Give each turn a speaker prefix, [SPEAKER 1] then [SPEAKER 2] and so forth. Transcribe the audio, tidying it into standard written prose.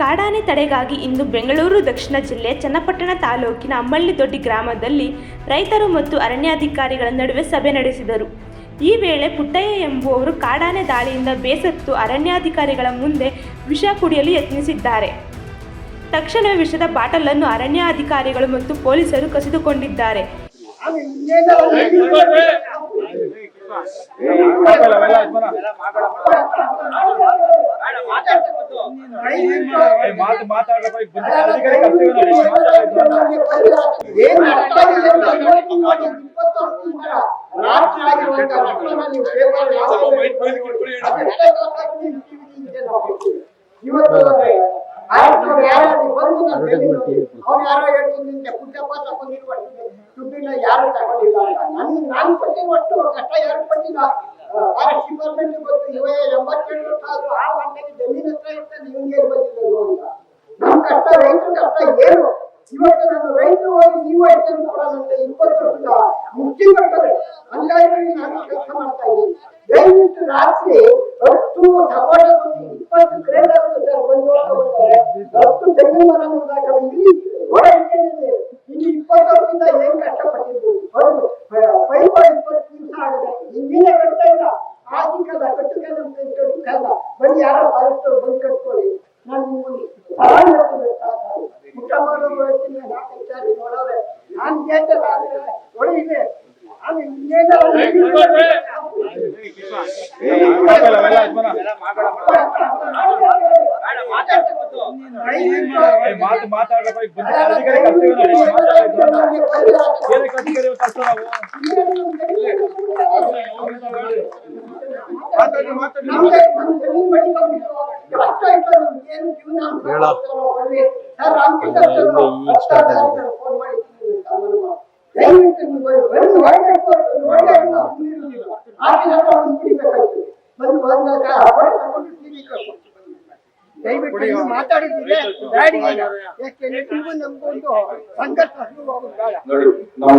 [SPEAKER 1] ಕಾಡಾನೆ ತಡೆಗಾಗಿ ಇಂದು ಬೆಂಗಳೂರು ದಕ್ಷಿಣ ಜಿಲ್ಲೆ ಚನ್ನಪಟ್ಟಣ ತಾಲೂಕಿನ ಅಮ್ಮಳ್ಳಿದೊಡ್ಡಿ ಗ್ರಾಮದಲ್ಲಿ ರೈತರು ಮತ್ತು ಅರಣ್ಯಾಧಿಕಾರಿಗಳ ನಡುವೆ ಸಭೆ ನಡೆಸಿದರು. ಈ ವೇಳೆ ಪುಟ್ಟಯ್ಯ ಎಂಬುವವರು ಕಾಡಾನೆ ದಾಳಿಯಿಂದ ಬೇಸತ್ತು ಅರಣ್ಯಾಧಿಕಾರಿಗಳ ಮುಂದೆ ವಿಷ ಕುಡಿಯಲು ಯತ್ನಿಸಿದ್ದಾರೆ. ತಕ್ಷಣವೇ ವಿಷದ ಬಾಟಲನ್ನು ಅರಣ್ಯಾಧಿಕಾರಿಗಳು ಮತ್ತು ಪೊಲೀಸರು ಕಸಿದುಕೊಂಡಿದ್ದಾರೆ.
[SPEAKER 2] ದುಡ್ಡಿನ ಯಾರು ತಗೊಂಡಿಲ್ಲ. ನಾನು ಪಟ್ಟಿನಷ್ಟು ಕಷ್ಟ ಯಾರು ಪಟ್ಟಿಲ್ಲ. ಫಾರೆಸ್ಟ್ ಡಿಪಾರ್ಟ್ಮೆಂಟ್ ಗೊತ್ತು. 87 ಆ ಗಂಟೆಗೆ ಜಮೀನ್ ಹತ್ರ ಇರ್ತಾನೆ, ನಿಮ್ಗೆ ಬಂದಿಲ್ಲ ಅಂತ. ನಮ್ ಕಷ್ಟ, ರೈತರ ಕಷ್ಟ ಏನು? ಇವತ್ತು ನಾನು ರೈತರು ಹೋಗಿ ಈ ವಯಸ್ಸನ್ನು ಕೊಡೋದಂತ 20 ವರ್ಷದ ಮುಕ್ತಿ ಬರ್ತದೆ. ಹಂಗಾಗಿ ನಾನು ಕೆಲಸ ಮಾಡ್ತಾ ಇದ್ದೀನಿ. ದಯವಿಟ್ಟು ರಾತ್ರಿ 10 ಸಪೋಟ 20 ಗ್ರೇಡ್ ಆಗುತ್ತೆ ಸರ್. ಬಂದು 10 ತೆಂಗಿನ ಮರ ಮುರಿದಾಗ ಇಲ್ಲಿ ಹೊರಗೆ ಇಲ್ಲಿ 20 ವರ್ಷದಿಂದ ಏನ್ ಕಷ್ಟಪಟ್ಟಿದ್ದು. ಪೈಪ 20 ದಿವಸ ಆಗಿದೆ. ಇನ್ನೇನೆ ಕಟ್ತಾ ಇಲ್ಲ. ಆಗಿಕಲ್ಲ ಕಟ್ಟುಕಲ್ಲ. ಬನ್ನಿ ಯಾರೋ ಫಾರೆಸ್ಟ್ ಬಂದು ಕಟ್ಕೊಳ್ಳಿ. ನಾನು ನಿಮ್ಮಲ್ಲಿ ಊಟ ಮಾಡೋದು ಹೇಳ್ತೀನಿ. ನೋಡೋರೆ ನಾನು ಕೇಳ್ತಲ್ಲ ಒಳ್ಳೆ ಇದೆ. ನಾನು ಇನ್ನೇನೋ ದಯವಿಟ್ಟು ಮಾತಾಡಿದ್ರೆ ಯಾಕೆ ನಮಗೊಂದು ಸಂಘರ್ಷ ಶುರು ಆಗುತ್ತೆ.